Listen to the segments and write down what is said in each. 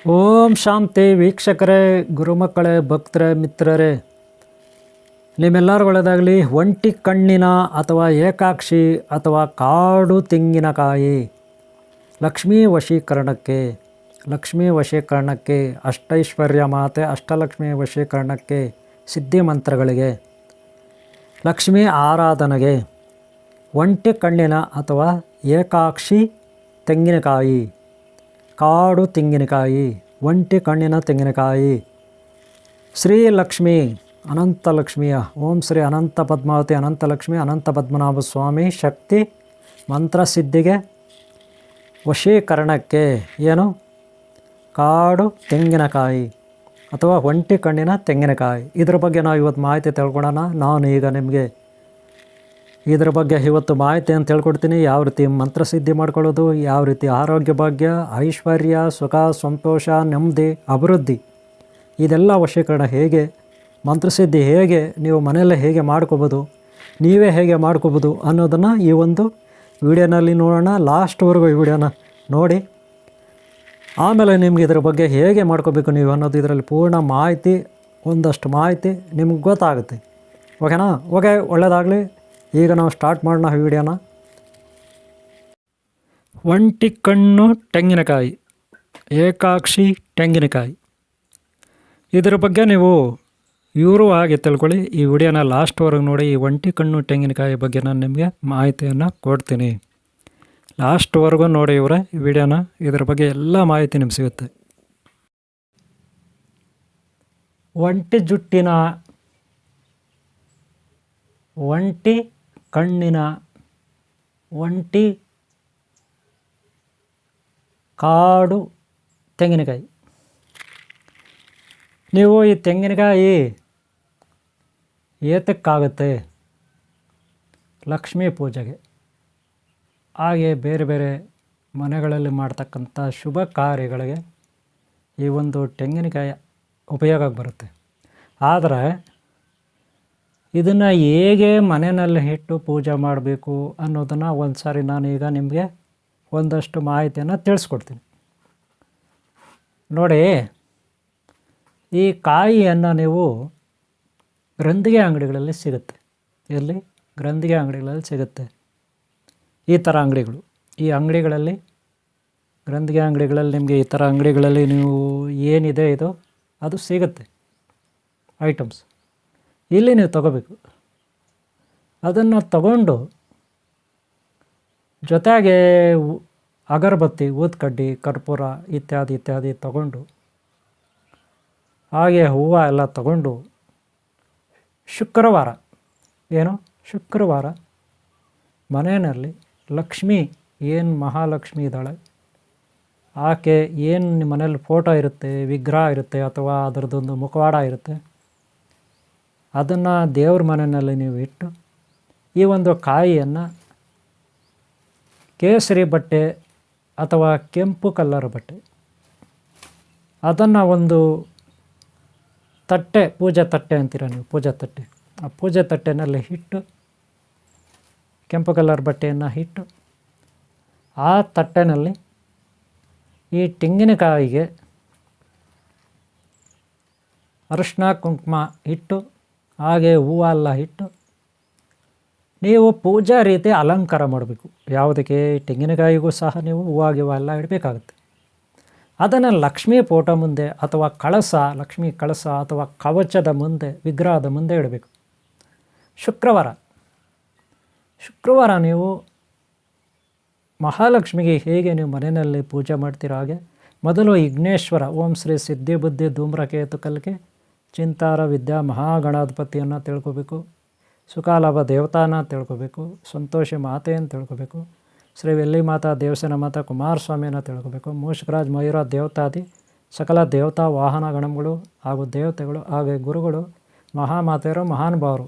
ಓಂ ಶಾಂತಿ ವೀಕ್ಷಕರೇ, ಗುರುಮಕ್ಕಳೇ, ಭಕ್ತರೇ, ಮಿತ್ರರೇ, ನಿಮ್ಮೆಲ್ಲರೂ ಒಳ್ಳೆಯದಾಗಲಿ. ಒಂಟಿ ಕಣ್ಣಿನ ಅಥವಾ ಏಕಾಕ್ಷಿ ಅಥವಾ ಕಾಡು ತೆಂಗಿನಕಾಯಿ ಲಕ್ಷ್ಮೀ ವಶೀಕರಣಕ್ಕೆ ಅಷ್ಟೈಶ್ವರ್ಯ ಮಾತೆ ಅಷ್ಟಲಕ್ಷ್ಮಿ ವಶೀಕರಣಕ್ಕೆ, ಸಿದ್ಧಿ ಮಂತ್ರಗಳಿಗೆ, ಲಕ್ಷ್ಮೀ ಆರಾಧನೆಗೆ ಒಂಟಿ ಕಣ್ಣಿನ ಅಥವಾ ಏಕಾಕ್ಷಿ ತೆಂಗಿನಕಾಯಿ, ಕಾಡು ತೆಂಗಿನಕಾಯಿ, ಒಂಟಿ ಕಣ್ಣಿನ ತೆಂಗಿನಕಾಯಿ, ಶ್ರೀ ಲಕ್ಷ್ಮಿ ಅನಂತ ಲಕ್ಷ್ಮಿಯ ಓಂ ಶ್ರೀ ಅನಂತ ಪದ್ಮಾವತಿ ಅನಂತ ಲಕ್ಷ್ಮಿ ಅನಂತ ಪದ್ಮನಾಭ ಸ್ವಾಮಿ ಶಕ್ತಿ ಮಂತ್ರಸಿದ್ಧಿಗೆ ವಶೀಕರಣಕ್ಕೆ ಏನು ಕಾಡು ತೆಂಗಿನಕಾಯಿ ಅಥವಾ ಒಂಟಿ ಕಣ್ಣಿನ ತೆಂಗಿನಕಾಯಿ, ಇದ್ರ ಬಗ್ಗೆ ನಾವು ಇವತ್ತು ಮಾಹಿತಿ ತಿಳ್ಕೊಳ್ಳೋಣ. ನಾನು ಈಗ ನಿಮಗೆ ಇದ್ರ ಬಗ್ಗೆ ಇವತ್ತು ಮಾಹಿತಿ ಅಂತ ಹೇಳ್ಕೊಡ್ತೀನಿ. ಯಾವ ರೀತಿ ಮಂತ್ರಸಿದ್ಧಿ ಮಾಡ್ಕೊಳ್ಳೋದು, ಯಾವ ರೀತಿ ಆರೋಗ್ಯ ಭಾಗ್ಯ, ಐಶ್ವರ್ಯ, ಸುಖ, ಸಂತೋಷ, ನೆಮ್ಮದಿ, ಅಭಿವೃದ್ಧಿ ಇದೆಲ್ಲ ವಶೀಕರಣ ಹೇಗೆ, ಮಂತ್ರಸಿದ್ಧಿ ಹೇಗೆ ನೀವು ಮನೆಯಲ್ಲೇ ಹೇಗೆ ಮಾಡ್ಕೋಬೋದು, ನೀವೇ ಹೇಗೆ ಮಾಡ್ಕೋಬೋದು ಅನ್ನೋದನ್ನು ಈ ಒಂದು ವಿಡಿಯೋನಲ್ಲಿ ನೋಡೋಣ. ಲಾಸ್ಟ್ವರೆಗೂ ಈ ವಿಡಿಯೋನ ನೋಡಿ, ಆಮೇಲೆ ನಿಮ್ಗೆ ಇದರ ಬಗ್ಗೆ ಹೇಗೆ ಮಾಡ್ಕೋಬೇಕು ನೀವು ಅನ್ನೋದು ಇದರಲ್ಲಿ ಪೂರ್ಣ ಮಾಹಿತಿ, ಒಂದಷ್ಟು ಮಾಹಿತಿ ನಿಮ್ಗೆ ಗೊತ್ತಾಗುತ್ತೆ. ಓಕೆನಾ? ಓಕೆ, ಒಳ್ಳೆಯದಾಗಲಿ. ಈಗ ನಾವು ಸ್ಟಾರ್ಟ್ ಮಾಡೋಣ ವಿಡಿಯೋನ. ಒಂಟಿ ಕಣ್ಣು ತೆಂಗಿನಕಾಯಿ, ಏಕಾಕ್ಷಿ ತೆಂಗಿನಕಾಯಿ, ಇದರ ಬಗ್ಗೆ ನೀವು ಇವರು ಹಾಗೆ ತಿಳ್ಕೊಳ್ಳಿ. ಈ ವಿಡಿಯೋನ ಲಾಸ್ಟ್ವರೆಗೆ ನೋಡಿ. ಈ ಒಂಟಿ ಕಣ್ಣು ತೆಂಗಿನಕಾಯಿ ಬಗ್ಗೆ ನಾನು ನಿಮಗೆ ಮಾಹಿತಿಯನ್ನು ಕೊಡ್ತೀನಿ. ಲಾಸ್ಟ್ವರೆಗೂ ನೋಡಿ ಇವರೇ ಈ ವಿಡಿಯೋನ, ಇದರ ಬಗ್ಗೆ ಎಲ್ಲ ಮಾಹಿತಿ ನಿಮ್ಗೆ ಸಿಗುತ್ತೆ. ಒಂಟಿ ಜುಟ್ಟಿನ, ಒಂಟಿ ಕಣ್ಣಿನ, ಒಂಟಿ ಕಾಡು ತೆಂಗಿನಕಾಯಿ. ನೀವು ಈ ತೆಂಗಿನಕಾಯಿ ಏತಕ್ಕಾಗುತ್ತೆ? ಲಕ್ಷ್ಮೀ ಪೂಜೆಗೆ, ಹಾಗೆ ಬೇರೆ ಬೇರೆ ಮನೆಗಳಲ್ಲಿ ಮಾಡ್ತಕ್ಕಂಥ ಶುಭ ಕಾರ್ಯಗಳಿಗೆ ಈ ಒಂದು ತೆಂಗಿನಕಾಯಿ ಉಪಯೋಗಕ್ಕೆ ಬರುತ್ತೆ. ಆದರೆ ಇದನ್ನು ಹೇಗೆ ಮನೆಯಲ್ಲಿ ಇಟ್ಟು ಪೂಜೆ ಮಾಡಬೇಕು ಅನ್ನೋದನ್ನು ಒಂದು ಸಾರಿ ನಾನೀಗ ನಿಮಗೆ ಒಂದಷ್ಟು ಮಾಹಿತಿಯನ್ನು ತಿಳಿಸ್ಕೊಡ್ತೀನಿ. ನೋಡಿ, ಈ ಕಾಯಿಯನ್ನು ನೀವು ಗ್ರಂಥಿಗೆ ಅಂಗಡಿಗಳಲ್ಲಿ ಸಿಗುತ್ತೆ. ಎಲ್ಲಿ? ಗ್ರಂಥಿಗೆ ಅಂಗಡಿಗಳಲ್ಲಿ ಸಿಗುತ್ತೆ. ಈ ಥರ ಅಂಗಡಿಗಳು, ಈ ಅಂಗಡಿಗಳಲ್ಲಿ, ಗ್ರಂಥಿಗೆ ಅಂಗಡಿಗಳಲ್ಲಿ ನಿಮಗೆ ಈ ಥರ ಅಂಗಡಿಗಳಲ್ಲಿ ನೀವು ಏನಿದೆ ಇದು ಅದು ಸಿಗುತ್ತೆ ಐಟಮ್ಸ್. ಇಲ್ಲಿ ನೀವು ತಗೋಬೇಕು. ಅದನ್ನು ತಗೊಂಡು ಜೊತೆಗೆ ಅಗರಬತ್ತಿ, ಊದ್ಕಡ್ಡಿ, ಕರ್ಪೂರ ಇತ್ಯಾದಿ ಇತ್ಯಾದಿ ತಗೊಂಡು, ಹಾಗೆ ಹೂವು ಎಲ್ಲ ತಗೊಂಡು, ಶುಕ್ರವಾರ ಮನೆಯಲ್ಲಿ ಲಕ್ಷ್ಮಿ ಏನು ಮಹಾಲಕ್ಷ್ಮಿ ಇದ್ದಾಳೆ, ಆಕೆ ಏನು ನಿಮ್ಮ ಮನೇಲಿ ಫೋಟೋ ಇರುತ್ತೆ, ವಿಗ್ರಹ ಇರುತ್ತೆ, ಅಥವಾ ಅದರದ್ದೊಂದು ಮುಖವಾಡ ಇರುತ್ತೆ, ಅದನ್ನು ದೇವ್ರ ಮನೆಯಲ್ಲಿ ನೀವು ಇಟ್ಟು ಈ ಒಂದು ಕಾಯಿಯನ್ನು ಕೇಸರಿ ಬಟ್ಟೆ ಅಥವಾ ಕೆಂಪು ಕಲ್ಲರ್ ಬಟ್ಟೆ, ಅದನ್ನು ಒಂದು ತಟ್ಟೆ, ಪೂಜೆ ತಟ್ಟೆ ಅಂತೀರ ನೀವು, ಪೂಜೆ ತಟ್ಟೆ, ಆ ಪೂಜೆ ತಟ್ಟೆನಲ್ಲಿ ಇಟ್ಟು, ಕೆಂಪು ಕಲರ್ ಬಟ್ಟೆಯನ್ನು ಇಟ್ಟು, ಆ ತಟ್ಟೆನಲ್ಲಿ ಈ ತೆಂಗಿನಕಾಯಿಗೆ ಅರಿಶಿನ ಕುಂಕುಮ ಇಟ್ಟು, ಹಾಗೆ ಹೂವು ಎಲ್ಲ ಇಟ್ಟು ನೀವು ಪೂಜಾ ರೀತಿ ಅಲಂಕಾರ ಮಾಡಬೇಕು. ಯಾವುದಕ್ಕೆ? ತೆಂಗಿನಕಾಯಿಗೂ ಸಹ ನೀವು ಹೂವು ಎಲ್ಲ ಇಡಬೇಕಾಗುತ್ತೆ. ಅದನ್ನು ಲಕ್ಷ್ಮೀ ಫೋಟೋ ಮುಂದೆ ಅಥವಾ ಕಳಸ, ಲಕ್ಷ್ಮೀ ಕಳಸ ಅಥವಾ ಕವಚದ ಮುಂದೆ, ವಿಗ್ರಹದ ಮುಂದೆ ಇಡಬೇಕು. ಶುಕ್ರವಾರ ನೀವು ಮಹಾಲಕ್ಷ್ಮಿಗೆ ಹೇಗೆ ನೀವು ಮನೆಯಲ್ಲಿ ಪೂಜೆ ಮಾಡ್ತೀರೋ ಹಾಗೆ ಮೊದಲು ವಿಘ್ನೇಶ್ವರ, ಓಂ ಶ್ರೀ ಸಿದ್ಧಿ ಬುದ್ಧಿ ಧೂಮ್ರಕೇತು ಕಲ್ಕೆ ಚಿಂತಾರ ವಿದ್ಯಾ ಮಹಾಗಣಾಧಿಪತಿಯನ್ನು ತಿಳ್ಕೊಬೇಕು. ಸುಖಾಲಾಭ ದೇವತಾನ ತಿಳ್ಕೊಬೇಕು. ಸಂತೋಷಿ ಮಾತೆಯನ್ನು ತಿಳ್ಕೊಬೇಕು. ಶ್ರೀ ವೆಲ್ಲಿ ಮಾತಾ, ದೇವಸೇನ ಮಾತಾ, ಕುಮಾರಸ್ವಾಮಿಯನ್ನು ತಿಳ್ಕೊಬೇಕು. ಮೂಷಕರಾಜ್, ಮಯೂರ, ದೇವತಾದಿ ಸಕಲ ದೇವತಾ ವಾಹನ ಗಣಗಳು ಹಾಗೂ ದೇವತೆಗಳು, ಹಾಗೆ ಗುರುಗಳು, ಮಹಾಮಾತೆಯರು, ಮಹಾನುಭಾವರು,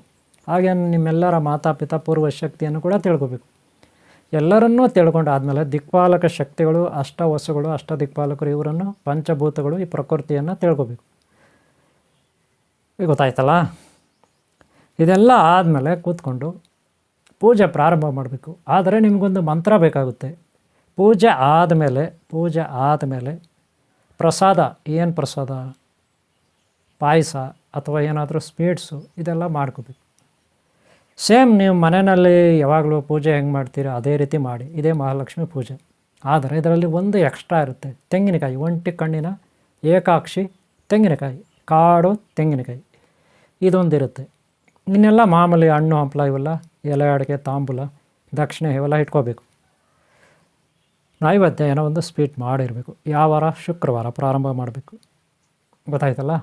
ಹಾಗೆ ನಿಮ್ಮೆಲ್ಲರ ಮಾತಾಪಿತಾ ಪೂರ್ವ ಶಕ್ತಿಯನ್ನು ಕೂಡ ತಿಳ್ಕೊಬೇಕು. ಎಲ್ಲರನ್ನೂ ತಿಳ್ಕೊಂಡು ಆದಮೇಲೆ ದಿಕ್ಪಾಲಕ ಶಕ್ತಿಗಳು, ಅಷ್ಟವಸುಗಳು, ದಿಕ್ಪಾಲಕರು, ಇವರನ್ನು ಪಂಚಭೂತಗಳು, ಈ ಪ್ರಕೃತಿಯನ್ನು ತಿಳ್ಕೊಬೇಕು. ಗೊತ್ತಾಯ್ತಲ್ಲ? ಇದೆಲ್ಲ ಆದಮೇಲೆ ಕೂತ್ಕೊಂಡು ಪೂಜೆ ಪ್ರಾರಂಭ ಮಾಡಬೇಕು. ಆದರೆ ನಿಮಗೊಂದು ಮಂತ್ರ ಬೇಕಾಗುತ್ತೆ. ಪೂಜೆ ಆದಮೇಲೆ ಪ್ರಸಾದ, ಏನು ಪ್ರಸಾದ, ಪಾಯಸ ಅಥವಾ ಏನಾದರೂ ಸ್ವೀಟ್ಸು ಇದೆಲ್ಲ ಮಾಡ್ಕೋಬೇಕು. ಸೇಮ್ ನೀವು ಮನೆಯಲ್ಲಿ ಯಾವಾಗಲೂ ಪೂಜೆ ಹೆಂಗೆ ಮಾಡ್ತೀರ ಅದೇ ರೀತಿ ಮಾಡಿ. ಇದೇ ಮಹಾಲಕ್ಷ್ಮಿ ಪೂಜೆ. ಆದರೆ ಇದರಲ್ಲಿ ಒಂದು ಎಕ್ಸ್ಟ್ರಾ ಇರುತ್ತೆ, ತೆಂಗಿನಕಾಯಿ, ಒಂಟಿ ಕಣ್ಣಿನ ಏಕಾಕ್ಷಿ ತೆಂಗಿನಕಾಯಿ, ಕಾಡು ತೆಂಗಿನಕಾಯಿ ಇದೊಂದಿರುತ್ತೆ. ಇನ್ನೆಲ್ಲ ಮಾಮೂಲಿ ಹಣ್ಣು ಹಂಪಲ ಇವೆಲ್ಲ ಎಲೆ ಅಡಿಕೆ ತಾಂಬೂಲ ದಕ್ಷಿಣೆ ಇವೆಲ್ಲ ಇಟ್ಕೋಬೇಕು. ನೈವೇದ್ಯ ಏನೋ ಒಂದು ಸ್ವೀಟ್ ಮಾಡಿರಬೇಕು. ಯಾವ ವಾರ? ಶುಕ್ರವಾರ ಪ್ರಾರಂಭ ಮಾಡಬೇಕು. ಗೊತ್ತಾಯ್ತಲ್ಲ?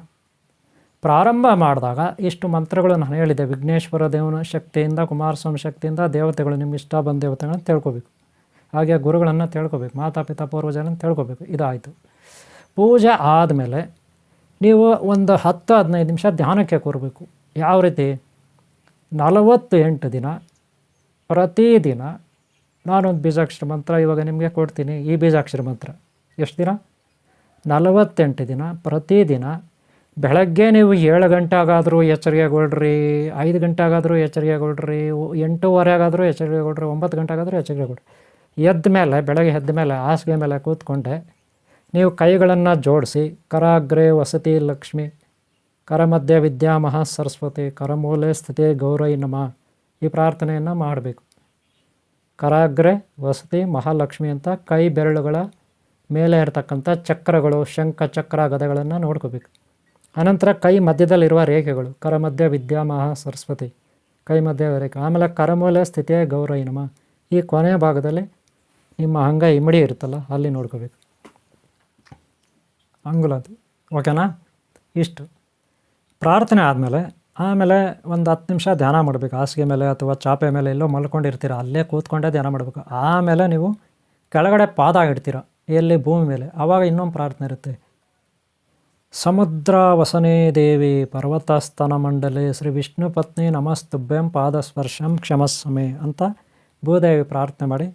ಪ್ರಾರಂಭ ಮಾಡಿದಾಗ ಇಷ್ಟು ಮಂತ್ರಗಳು ನಾನು ಹೇಳಿದೆ. ವಿಘ್ನೇಶ್ವರ ದೇವನ ಶಕ್ತಿಯಿಂದ, ಕುಮಾರಸ್ವಾಮಿ ಶಕ್ತಿಯಿಂದ ದೇವತೆಗಳು ನಿಮ್ಗೆ ಇಷ್ಟ ಬಂದ ದೇವತೆಗಳನ್ನ ತಿಳ್ಕೊಬೇಕು. ಹಾಗೆ ಗುರುಗಳನ್ನು ತಿಳ್ಕೊಬೇಕು, ಮಾತಾಪಿತಾ ಪೂರ್ವಜರನ್ನು ತಿಳ್ಕೊಬೇಕು. ಇದಾಯಿತು. ಪೂಜೆ ಆದಮೇಲೆ ನೀವು ಒಂದು 10-15 ನಿಮಿಷ ಧ್ಯಾನಕ್ಕೆ ಕೂರಬೇಕು. ಯಾವ ರೀತಿ? 48 ದಿನ ಪ್ರತಿದಿನ ನಾನೊಂದು ಬೀಜಾಕ್ಷರ ಮಂತ್ರ ಇವಾಗ ನಿಮಗೆ ಕೊಡ್ತೀನಿ. ಈ ಬೀಜಾಕ್ಷರ ಮಂತ್ರ ಎಷ್ಟು ದಿನ? 48 ದಿನ ಪ್ರತಿದಿನ. ಬೆಳಗ್ಗೆ ನೀವು 7 ಗಂಟೆಗಾದರೂ ಎಚ್ಚರಿಕೆಗೊಳ್ರಿ, 5 ಗಂಟೆಗಾದರೂ ಎಚ್ಚರಿಕೆಗೊಳ್ರಿ, 8:15 ಆಗಾದರೂ ಎಚ್ಚರಿಕೆಗೊಳ್ರಿ, 9 ಗಂಟೆಗಾದರೂ ಎಚ್ಚರಿಕೆಗೊಳ್ರಿ. ಎದ್ದ ಮೇಲೆ, ಬೆಳಗ್ಗೆ ಎದ್ದ ಮೇಲೆ ಹಾಸಿಗೆ ಮೇಲೆ ಕೂತ್ಕೊಂಡೆ ನೀವು ಕೈಗಳನ್ನು ಜೋಡಿಸಿ, ಕರಾಗ್ರೆ ವಸತಿ ಲಕ್ಷ್ಮಿ, ಕರ ಮಧ್ಯೆ ವಿದ್ಯಾ ಮಹಾ ಸರಸ್ವತಿ, ಕರಮೂಲೆ ಸ್ಥಿತಿ ಗೌರೈ ನಮಃ ಈ ಪ್ರಾರ್ಥನೆಯನ್ನು ಮಾಡಬೇಕು. ಕರಾಗ್ರೆ ವಸತಿ ಮಹಾಲಕ್ಷ್ಮಿ ಅಂತ ಕೈ ಬೆರಳುಗಳ ಮೇಲೆ ಇರತಕ್ಕಂಥ ಚಕ್ರಗಳು, ಶಂಖ ಚಕ್ರ ಗದೆಗಳನ್ನು ನೋಡ್ಕೋಬೇಕು. ಅನಂತರ ಕೈ ಮಧ್ಯದಲ್ಲಿರುವ ರೇಖೆಗಳು, ಕರ ಮಧ್ಯೆ ವಿದ್ಯಾ ಮಹಾ ಸರಸ್ವತಿ, ಕೈ ಮಧ್ಯ ರೇಖೆ. ಆಮೇಲೆ ಕರಮೂಲೆ ಸ್ಥಿತಿ ಗೌರೈ ನಮಃ ಈ ಕೊನೆಯ ಭಾಗದಲ್ಲಿ ನಿಮ್ಮ ಅಂಗ ಇಮಿಡಿ ಇರುತ್ತಲ್ಲ ಅಲ್ಲಿ ನೋಡ್ಕೋಬೇಕು, ಅಂಗುಲದ್ದು. ಓಕೆನಾ? ಇಷ್ಟು ಪ್ರಾರ್ಥನೆ ಆಮೇಲೆ ಒಂದು 10 ನಿಮಿಷ ಧ್ಯಾನ ಮಾಡಬೇಕು. ಹಾಸಿಗೆ ಮೇಲೆ ಅಥವಾ ಚಾಪೆ ಮೇಲೆ ಎಲ್ಲೋ ಮಲ್ಕೊಂಡಿರ್ತೀರ, ಅಲ್ಲೇ ಕೂತ್ಕೊಂಡೇ ಧ್ಯಾನ ಮಾಡಬೇಕು. ಆಮೇಲೆ ನೀವು ಕೆಳಗಡೆ ಪಾದ ಇಡ್ತೀರ, ಎಲ್ಲಿ? ಭೂಮಿ ಮೇಲೆ. ಆವಾಗ ಇನ್ನೊಂದು ಪ್ರಾರ್ಥನೆ ಇರುತ್ತೆ. ಸಮುದ್ರ ವಸನೇ ದೇವಿ ಪರ್ವತಸ್ತನ ಮಂಡಲೆ ಶ್ರೀ ವಿಷ್ಣು ಪತ್ನಿ ನಮಸ್ತುಭ್ಯಂ ಪಾದಸ್ಪರ್ಶಂ ಕ್ಷಮಸ್ಸಮೆ ಅಂತ ಭೂದೇವಿ ಪ್ರಾರ್ಥನೆ ಮಾಡಿ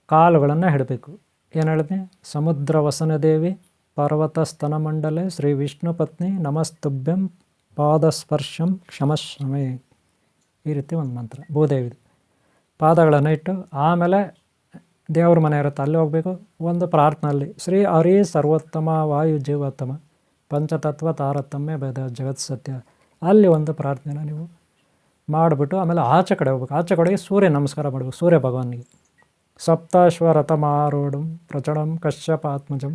ಕಾಲುಗಳನ್ನು ಹಿಡಬೇಕು. ಏನು ಹೇಳಿದೆ? ಸಮುದ್ರ ವಸನ ದೇವಿ ಪರ್ವತ ಸ್ತನ ಮಂಡಲೆ ಶ್ರೀ ವಿಷ್ಣು ಪತ್ನಿ ನಮಸ್ತುಭ್ಯಂ ಪಾದಸ್ಪರ್ಶಂ ಕ್ಷಮಸ್ಸಮೆ ಈ ರೀತಿ ಒಂದು ಮಂತ್ರ ಭೂದೇವಿದು. ಪಾದಗಳನ್ನು ಇಟ್ಟು ಆಮೇಲೆ ದೇವ್ರ ಮನೆ ಇರುತ್ತೆ, ಅಲ್ಲಿ ಹೋಗಬೇಕು. ಒಂದು ಪ್ರಾರ್ಥನೆಯಲ್ಲಿ ಶ್ರೀ ಹರಿ ಸರ್ವೋತ್ತಮ ವಾಯು ಜೀವೋತ್ತಮ ಪಂಚತತ್ವ ತಾರತಮ್ಯ ಭೇದ ಜಗತ್ ಸತ್ಯ ಅಲ್ಲಿ ಒಂದು ಪ್ರಾರ್ಥನೆನ ನೀವು ಮಾಡಿಬಿಟ್ಟು ಆಮೇಲೆ ಆಚೆ ಕಡೆ ಹೋಗ್ಬೇಕು. ಆಚೆ ಕಡೆಗೆ ಸೂರ್ಯ ನಮಸ್ಕಾರ ಮಾಡಬೇಕು, ಸೂರ್ಯ ಭಗವಾನಿಗೆ. ಸಪ್ತಾಶ್ವರಥಮಾರೂಢಂ ಪ್ರಚಂಡಂ ಕಶ್ಯಪಾತ್ಮಜಂ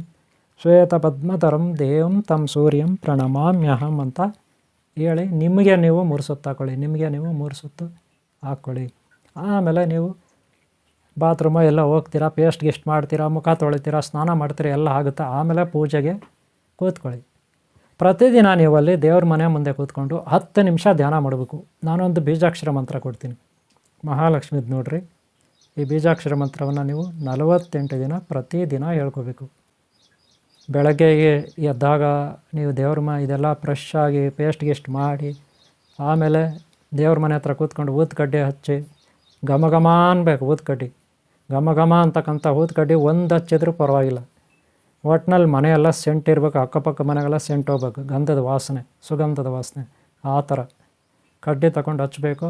ಶ್ವೇತ ಪದ್ಮಧರಂ ದೇವಂ ತಂ ಸೂರ್ಯಂ ಪ್ರಣಮಾಮ್ಯಹಂ ಅಂತ ಹೇಳಿ ನಿಮಗೆ ನೀವು 3 ಸುತ್ತು ಹಾಕ್ಕೊಳ್ಳಿ. ನಿಮಗೆ ನೀವು 3 ಸುತ್ತು ಹಾಕ್ಕೊಳ್ಳಿ. ಆಮೇಲೆ ನೀವು ಬಾತ್ರೂಮ ಎಲ್ಲ ಹೋಗ್ತೀರಾ, ಪೇಸ್ಟ್ ಗಿಸ್ಟ್ ಮಾಡ್ತೀರಾ, ಮುಖ ತೊಳಿತೀರಾ, ಸ್ನಾನ ಮಾಡ್ತೀರಾ, ಎಲ್ಲ ಆಗುತ್ತೆ. ಆಮೇಲೆ ಪೂಜೆಗೆ ಕೂತ್ಕೊಳ್ಳಿ. ಪ್ರತಿದಿನ ನೀವು ಅಲ್ಲಿ ದೇವ್ರ ಮನೆ ಮುಂದೆ ಕೂತ್ಕೊಂಡು 10 ನಿಮಿಷ ಧ್ಯಾನ ಮಾಡಬೇಕು. ನಾನೊಂದು ಬೀಜಾಕ್ಷರ ಮಂತ್ರ ಕೊಡ್ತೀನಿ, ಮಹಾಲಕ್ಷ್ಮಿದು ನೋಡಿರಿ. ಈ ಬೀಜಾಕ್ಷರ ಮಂತ್ರವನ್ನು ನೀವು 48 ದಿನ ಪ್ರತಿದಿನ ಹೇಳ್ಕೋಬೇಕು. ಬೆಳಗ್ಗೆ ಎದ್ದಾಗ ನೀವು ದೇವ್ರ ಇದೆಲ್ಲ ಫ್ರೆಶ್ ಆಗಿ ಪೇಸ್ಟ್ ಗಿಸ್ಟ್ ಮಾಡಿ ಆಮೇಲೆ ದೇವ್ರ ಮನೆ ಹತ್ರ ಕೂತ್ಕೊಂಡು ಊದ್ಕಡ್ಡಿ ಹಚ್ಚಿ ಘಮ ಘಮ ಅನ್ಬೇಕು. ಊದ್ಕಡ್ಡಿ ಘಮ ಘಮ ಅಂತಕ್ಕಂಥ ಊದ್ಕಡ್ಡಿ ಒಂದು ಹಚ್ಚಿದ್ರೂ ಪರವಾಗಿಲ್ಲ. ಒಟ್ಟಿನಲ್ಲಿ ಮನೆಯೆಲ್ಲ ಸೆಂಟ್ ಇರಬೇಕು, ಅಕ್ಕಪಕ್ಕ ಮನೆಗೆಲ್ಲ ಸೆಂಟ್ ಹೋಗ್ಬೇಕು, ಗಂಧದ ವಾಸನೆ, ಸುಗಂಧದ ವಾಸನೆ. ಆ ಥರ ಕಡ್ಡಿ ತಗೊಂಡು ಹಚ್ಚಬೇಕು.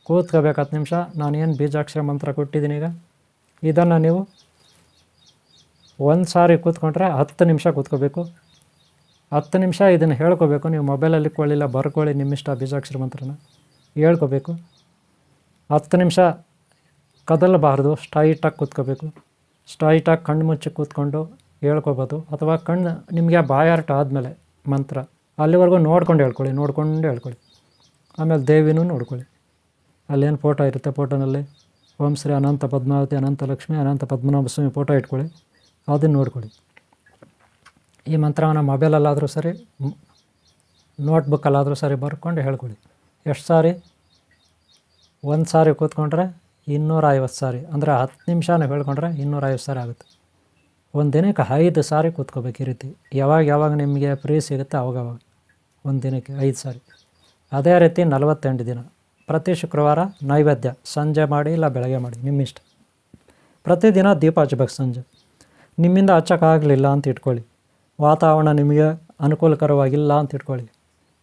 ಕೂತ್ಕೋಬೇಕು 10 ನಿಮಿಷ. ನಾನೇನು ಬೀಜಾಕ್ಷರ ಮಂತ್ರ ಕೊಟ್ಟಿದ್ದೀನಿ ಈಗ, ಇದನ್ನು ನೀವು ಒಂದು ಸಾರಿ ಕೂತ್ಕೊಂಡ್ರೆ 10 ನಿಮಿಷ ಕೂತ್ಕೋಬೇಕು. 10 ನಿಮಿಷ ಇದನ್ನು ಹೇಳ್ಕೋಬೇಕು. ನೀವು ಮೊಬೈಲಲ್ಲಿ ಕೊಳ್ಳಿಲ್ಲ, ಬರ್ಕೊಳ್ಳಿ, ನಿಮ್ಮಿಷ್ಟ ಬೀಜಾಕ್ಷರ ಮಂತ್ರನ ಹೇಳ್ಕೋಬೇಕು. 10 ನಿಮಿಷ ಕದಲಬಾರ್ದು, ಸ್ಟ್ರೈಟಾಗಿ ಕೂತ್ಕೋಬೇಕು. ಸ್ಟ್ರೈಟಾಗಿ ಕಣ್ಣು ಮುಚ್ಚಿ ಕೂತ್ಕೊಂಡು ಹೇಳ್ಕೊಬೋದು. ಅಥವಾ ಕಣ್ಣು ನಿಮಗೆ ಬಾಯಾರ್ಟ ಆದಮೇಲೆ ಮಂತ್ರ ಅಲ್ಲಿವರೆಗೂ ನೋಡ್ಕೊಂಡು ಹೇಳ್ಕೊಳ್ಳಿ. ಆಮೇಲೆ ದೇವಿನೂ ನೋಡ್ಕೊಳ್ಳಿ. ಅಲ್ಲೇನು ಫೋಟೋ ಇರುತ್ತೆ, ಫೋಟೋನಲ್ಲಿ ಓಂ ಶ್ರೀ ಅನಂತ ಪದ್ಮಾವತಿ ಅನಂತ ಲಕ್ಷ್ಮಿ ಅನಂತ ಪದ್ಮನಾಭ ಸ್ವಾಮಿ ಫೋಟೋ ಇಟ್ಕೊಳ್ಳಿ, ಅದನ್ನು ನೋಡ್ಕೊಳ್ಳಿ. ಈ ಮಂತ್ರವನ್ನು ಮೊಬೈಲಲ್ಲಾದರೂ ಸರಿ, ನೋಟ್ಬುಕ್ಕಲ್ಲಾದರೂ ಸರಿ ಬರ್ಕೊಂಡು ಹೇಳ್ಕೊಳ್ಳಿ. ಎಷ್ಟು ಸಾರಿ? 1 ಸಾರಿ ಕೂತ್ಕೊಂಡ್ರೆ 250 ಸಾರಿ, ಅಂದರೆ 10 ನಿಮಿಷ ನೀವು ಹೇಳ್ಕೊಂಡ್ರೆ 250 ಸಾರಿ ಆಗುತ್ತೆ. ಒಂದು ದಿನಕ್ಕೆ 5 ಸಾರಿ ಕೂತ್ಕೋಬೇಕು. ಈ ರೀತಿ ಯಾವಾಗ ನಿಮಗೆ ಫ್ರೀ ಸಿಗುತ್ತೆ ಅವಾಗ ಒಂದು ದಿನಕ್ಕೆ 5 ಸಾರಿ. ಅದೇ ರೀತಿ 48 ದಿನ. ಪ್ರತಿ ಶುಕ್ರವಾರ ನೈವೇದ್ಯ ಸಂಜೆ ಮಾಡಿ ಇಲ್ಲ ಬೆಳಗ್ಗೆ ಮಾಡಿ, ನಿಮ್ಮಿಷ್ಟ. ಪ್ರತಿದಿನ ದೀಪ ಹಚ್ಚಬೇಕು ಸಂಜೆ. ನಿಮ್ಮಿಂದ ಹಚ್ಚೋಕ್ಕಾಗಲಿಲ್ಲ ಅಂತ ಇಟ್ಕೊಳ್ಳಿ, ವಾತಾವರಣ ನಿಮಗೆ ಅನುಕೂಲಕರವಾಗಿಲ್ಲ ಅಂತ ಇಟ್ಕೊಳ್ಳಿ,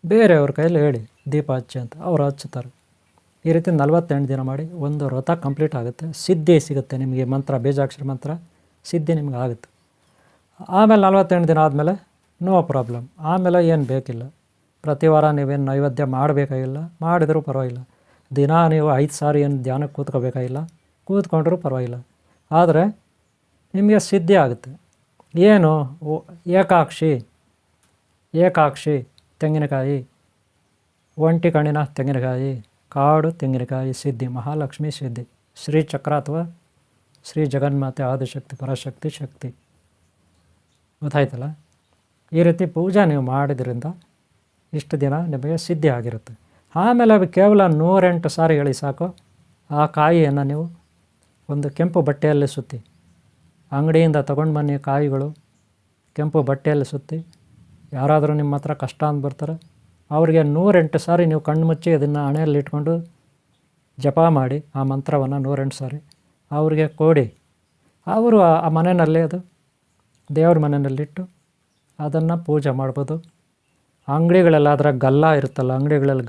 ಬೇರೆಯವ್ರ ಕೈಯಲ್ಲಿ ಹೇಳಿ ದೀಪ ಹಚ್ಚಿ ಅಂತ, ಅವ್ರು ಹಚ್ಚುತ್ತಾರೆ. ಈ ರೀತಿ 48 ದಿನ ಮಾಡಿ ಒಂದು ವ್ರತ ಕಂಪ್ಲೀಟ್ ಆಗುತ್ತೆ. ಸಿದ್ಧಿ ಸಿಗುತ್ತೆ ನಿಮಗೆ. ಮಂತ್ರ ಬೀಜಾಕ್ಷರ ಮಂತ್ರ ಸಿದ್ಧಿ ನಿಮ್ಗೆ ಆಗುತ್ತೆ. ಆಮೇಲೆ 48 ದಿನ ಆದಮೇಲೆ ನೋ ಪ್ರಾಬ್ಲಮ್. ಆಮೇಲೆ ಏನು ಬೇಕಿಲ್ಲ. ಪ್ರತಿ ವಾರ ನೀವೇನು ನೈವೇದ್ಯ ಮಾಡಬೇಕಾಗಿಲ್ಲ, ಮಾಡಿದರೂ ಪರವಾಗಿಲ್ಲ. ದಿನ ನೀವು 5 ಸಾರಿ ಏನು ಧ್ಯಾನಕ್ಕೆ ಕೂತ್ಕೋಬೇಕಾಗಿಲ್ಲ, ಕೂತ್ಕೊಂಡ್ರೂ ಪರವಾಗಿಲ್ಲ. ಆದರೆ ನಿಮಗೆ ಸಿದ್ಧಿ ಆಗುತ್ತೆ. ಏನು ಏಕಾಕ್ಷಿ ತೆಂಗಿನಕಾಯಿ, ಒಂಟಿ ಕಣ್ಣಿನ ತೆಂಗಿನಕಾಯಿ, ಕಾಡು ತೆಂಗಿನಕಾಯಿ ಸಿದ್ಧಿ, ಮಹಾಲಕ್ಷ್ಮಿ ಸಿದ್ಧಿ, ಶ್ರೀಚಕ್ರ ಅಥವಾ ಶ್ರೀ ಜಗನ್ಮಾತೆ ಆದಿಶಕ್ತಿ ಪರಾಶಕ್ತಿ ಶಕ್ತಿ. ಗೊತ್ತಾಯ್ತಲ್ಲ? ಈ ರೀತಿ ಪೂಜೆ ನೀವು ಮಾಡಿದ್ರಿಂದ ಇಷ್ಟು ದಿನ ನಿಮಗೆ ಸಿದ್ಧಿ ಆಗಿರುತ್ತೆ. ಆಮೇಲೆ ಅದು ಕೇವಲ 108 ಸಾರಿ ಹೇಳಿ ಸಾಕು. ಆ ಕಾಯಿಯನ್ನು ನೀವು ಒಂದು ಕೆಂಪು ಬಟ್ಟೆಯಲ್ಲಿ ಸುತ್ತಿ, ಅಂಗಡಿಯಿಂದ ತೊಗೊಂಡು ಬನ್ನಿ ಕಾಯಿಗಳು, ಕೆಂಪು ಬಟ್ಟೆಯಲ್ಲಿ ಸುತ್ತಿ. ಯಾರಾದರೂ ನಿಮ್ಮ ಹತ್ರ ಕಷ್ಟ ಅಂತ ಬರ್ತಾರೆ, ಅವರಿಗೆ 108 ಸಾರಿ ನೀವು ಕಣ್ಣು ಮುಚ್ಚಿ ಅದನ್ನು ಹಣೆಯಲ್ಲಿ ಇಟ್ಕೊಂಡು ಜಪ ಮಾಡಿ ಆ ಮಂತ್ರವನ್ನು 108 ಸಾರಿ ಅವ್ರಿಗೆ ಕೊಡಿ. ಅವರು ಆ ಮನೆಯಲ್ಲಿ ಅದು ದೇವ್ರ ಮನೆಯಲ್ಲಿಟ್ಟು ಅದನ್ನು ಪೂಜೆ ಮಾಡ್ಬೋದು. ಅಂಗಡಿಗಳೆಲ್ಲಾದ್ರೆ ಗಲ್ಲ ಇರುತ್ತಲ್ಲ, ಅಂಗಡಿಗಳಲ್ಲಿ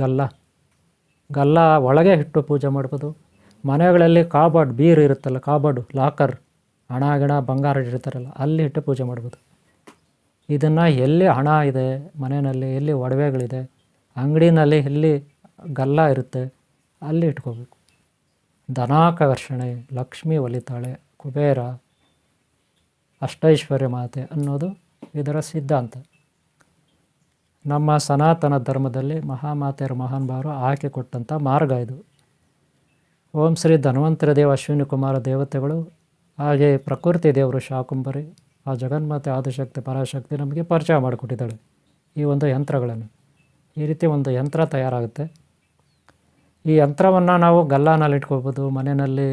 ಗಲ್ಲ ಒಳಗೆ ಇಟ್ಟು ಪೂಜೆ ಮಾಡ್ಬೋದು. ಮನೆಗಳಲ್ಲಿ ಕಾಬೋರ್ಡ್ ಬೀರು ಇರುತ್ತಲ್ಲ, ಕಾಬೋರ್ಡು ಲಾಕರ್, ಹಣ ಗಿಣ ಬಂಗಾರ ಇರ್ತಾರಲ್ಲ, ಅಲ್ಲಿ ಇಟ್ಟು ಪೂಜೆ ಮಾಡ್ಬೋದು. ಇದನ್ನು ಎಲ್ಲಿ ಹಣ ಇದೆ ಮನೆಯಲ್ಲಿ, ಎಲ್ಲಿ ಒಡವೆಗಳಿದೆ, ಅಂಗಡಿನಲ್ಲಿ ಎಲ್ಲಿ ಗಲ್ಲ ಇರುತ್ತೆ ಅಲ್ಲಿ ಇಟ್ಕೋಬೇಕು. ಧನಾಕರ್ಷಣೆ, ಲಕ್ಷ್ಮಿ ಒಲಿತಾಳೆ, ಕುಬೇರ, ಅಷ್ಟೈಶ್ವರ್ಯ ಮಾತೆ ಅನ್ನೋದು ಇದರ ಸಿದ್ಧಾಂತ. ನಮ್ಮ ಸನಾತನ ಧರ್ಮದಲ್ಲಿ ಮಹಾಮಾತೆಯರು ಮಹಾನುಭಾವರು ಹಾಕಿಕೊಟ್ಟಂಥ ಮಾರ್ಗ ಇದು. ಓಂ ಶ್ರೀ ಧನ್ವಂತರಿ ದೇವ ಅಶ್ವಿನಿ ಕುಮಾರ ದೇವತೆಗಳು, ಹಾಗೆ ಪ್ರಕೃತಿ ದೇವರು ಶಾಕುಂಭರಿ, ಆ ಜಗನ್ಮಾತೆ ಆದಿಶಕ್ತಿ ಪರಾಶಕ್ತಿ ನಮಗೆ ಪರಿಚಯ ಮಾಡಿಕೊಟ್ಟಿದ್ದಾಳೆ ಈ ಒಂದು ಯಂತ್ರಗಳನ್ನು. ಈ ರೀತಿ ಒಂದು ಯಂತ್ರ ತಯಾರಾಗುತ್ತೆ. ಈ ಯಂತ್ರವನ್ನು ನಾವು ಗಲ್ಲಾನಲ್ಲಿ ಇಟ್ಕೋಬೋದು, ಮನೆಯಲ್ಲಿ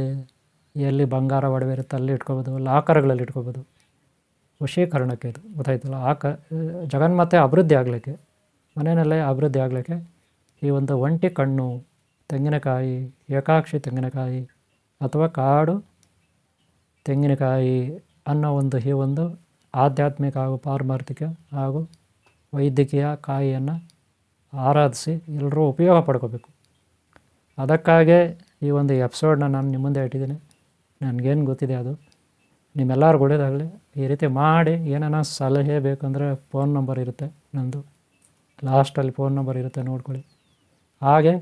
ಎಲ್ಲಿ ಬಂಗಾರ ಒಡವೆ ಇರುತ್ತೆ ಅಲ್ಲಿ ಇಟ್ಕೋಬೋದು, ಲಾಕರ್ಗಳಲ್ಲಿ ಇಟ್ಕೋಬೋದು. ವಶೀಕರಣಕ್ಕೆ ಇದು ಗೊತ್ತಾಯ್ತಲ್ಲ. ಜಗನ್ಮಾತೆ ಅಭಿವೃದ್ಧಿ ಆಗಲಿಕ್ಕೆ, ಮನೆಯಲ್ಲೇ ಅಭಿವೃದ್ಧಿ ಆಗಲಿಕ್ಕೆ ಈ ಒಂದು ಒಂಟಿ ಕಣ್ಣು ತೆಂಗಿನಕಾಯಿ, ಏಕಾಕ್ಷಿ ತೆಂಗಿನಕಾಯಿ ಅಥವಾ ಕಾಡು ತೆಂಗಿನಕಾಯಿ ಅನ್ನೋ ಈ ಒಂದು ಆಧ್ಯಾತ್ಮಿಕ ಹಾಗೂ ಪಾರಮಾರ್ಥಿಕ ಹಾಗೂ ವೈದ್ಯಕೀಯ ಕಾಯಿಯನ್ನು ಆರಾಧಿಸಿ ಎಲ್ಲರೂ ಉಪಯೋಗ ಪಡ್ಕೋಬೇಕು. ಅದಕ್ಕಾಗೇ ಈ ಒಂದು ಎಪಿಸೋಡನ್ನ ನಾನು ನಿಮ್ಮ ಮುಂದೆ ಇಟ್ಟಿದ್ದೀನಿ. ನನಗೇನು ಗೊತ್ತಿದೆ ಅದು ನಿಮ್ಮೆಲ್ಲರಿಗೂ ಒಳ್ಳೆಯದಾಗಲಿ. ಈ ರೀತಿ ಮಾಡಿ. ಏನಾನ ಸಲಹೆ ಬೇಕಂದರೆ ಫೋನ್ ನಂಬರ್ ಇರುತ್ತೆ ನಂದು, ಲಾಸ್ಟಲ್ಲಿ ಫೋನ್ ನಂಬರ್ ಇರುತ್ತೆ, ನೋಡ್ಕೊಳ್ಳಿ. ಹಾಗೆ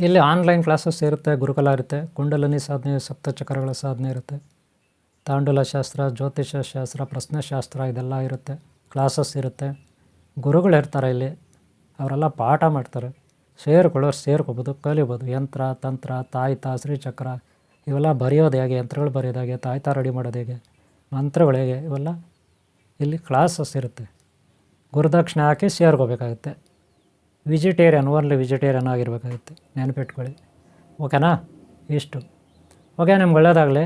ಇಲ್ಲಿ ಆನ್ಲೈನ್ ಕ್ಲಾಸಸ್ ಇರುತ್ತೆ, ಗುರುಕುಲ ಇರುತ್ತೆ, ಕುಂಡಲಿನಿ ಸಾಧನೆ, ಸಪ್ತಚಕ್ರಗಳ ಸಾಧನೆ ಇರುತ್ತೆ, ತಾಂಡುಲ ಶಾಸ್ತ್ರ, ಜ್ಯೋತಿಷ್ಯ ಶಾಸ್ತ್ರ, ಪ್ರಶ್ನೆಶಾಸ್ತ್ರ ಇದೆಲ್ಲ ಇರುತ್ತೆ, ಕ್ಲಾಸಸ್ ಇರುತ್ತೆ. ಗುರುಗಳಿರ್ತಾರೆ ಇಲ್ಲಿ, ಅವರೆಲ್ಲ ಪಾಠ ಮಾಡ್ತಾರೆ. ಸೇರ್ಕೋಬೋದು, ಕಲಿಬೋದು. ಯಂತ್ರ, ತಂತ್ರ, ತಾಯ್ತ, ಶ್ರೀಚಕ್ರ ಇವೆಲ್ಲ ಬರೆಯೋದು ಹೇಗೆ, ಯಂತ್ರಗಳು ಬರೆಯೋದು ಹೇಗೆ, ತಾಯ್ತ ರೆಡಿ ಮಾಡೋದು ಹೇಗೆ, ಮಂತ್ರಗಳು ಹೇಗೆ, ಇವೆಲ್ಲ ಇಲ್ಲಿ ಕ್ಲಾಸಸ್ ಇರುತ್ತೆ. ಗುರುದಕ್ಷಿಣೆ ಹಾಕಿ ಸೇರ್ಕೋಬೇಕಾಗುತ್ತೆ. ಓನ್ಲಿ ವೆಜಿಟೇರಿಯನ್ ಆಗಿರಬೇಕಾಗುತ್ತೆ, ನೆನಪಿಟ್ಕೊಳ್ಳಿ. ಓಕೆನಾ? ಇಷ್ಟು ಓಕೆ. ನಿಮ್ಗೆ ಒಳ್ಳೆಯದಾಗಲಿ.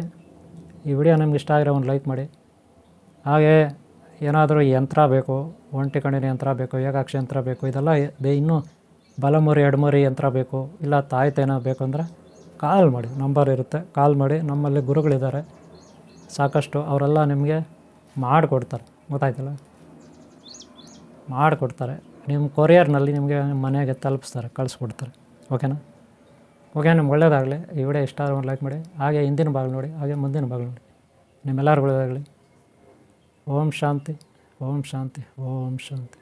ಈ ವಿಡಿಯೋ ನಿಮ್ಗೆ ಇಷ್ಟ ಆಗಿರೋ ಒಂದು ಲೈಕ್ ಮಾಡಿ. ಹಾಗೆ ಏನಾದರೂ ಯಂತ್ರ ಬೇಕು, ಒಂಟಿ ಕಣ್ಣಿನ ಯಂತ್ರ ಬೇಕು, ಏಕಾಕ್ಷಿ ಯಂತ್ರ ಬೇಕು, ಇದೆಲ್ಲ ಇನ್ನೂ ಬಲಮುರಿ ಎಡಮುರಿ ಯಂತ್ರ ಬೇಕು, ಇಲ್ಲ ತಾಯ್ತೇನೋ ಬೇಕು ಅಂದರೆ ಕಾಲ್ ಮಾಡಿ, ನಂಬರ್ ಇರುತ್ತೆ, ಕಾಲ್ ಮಾಡಿ. ನಮ್ಮಲ್ಲಿ ಗುರುಗಳಿದ್ದಾರೆ ಸಾಕಷ್ಟು, ಅವರೆಲ್ಲ ನಿಮಗೆ ಮಾಡಿಕೊಡ್ತಾರೆ. ಗೊತ್ತಾಯ್ತಲ್ಲ? ಮಾಡಿಕೊಡ್ತಾರೆ. ನಿಮ್ಮ ಕೊರಿಯರ್ನಲ್ಲಿ ನಿಮಗೆ ಮನೆಗೆ ತಲುಪಿಸ್ತಾರೆ, ಕಳಿಸ್ಕೊಡ್ತಾರೆ. ಓಕೆನಾ? ಓಕೆ. ನಿಮ್ಗೆ ಒಳ್ಳೆಯದಾಗಲಿ. ಈ ವಿಡಿಯೋ ಇಷ್ಟ ಆದ್ರೆ ಒಂದು ಲೈಕ್ ಮಾಡಿ. ಹಾಗೆ ಹಿಂದಿನ ಭಾಗ ನೋಡಿ, ಹಾಗೆ ಮುಂದಿನ ಭಾಗ ನೋಡಿ. ನಿಮ್ಮೆಲ್ಲರಿಗೂ ಒಳ್ಳೆಯದಾಗಲಿ. ಓಂ ಶಾಂತಿ, ಓಂ ಶಾಂತಿ, ಓಂ ಶಾಂತಿ.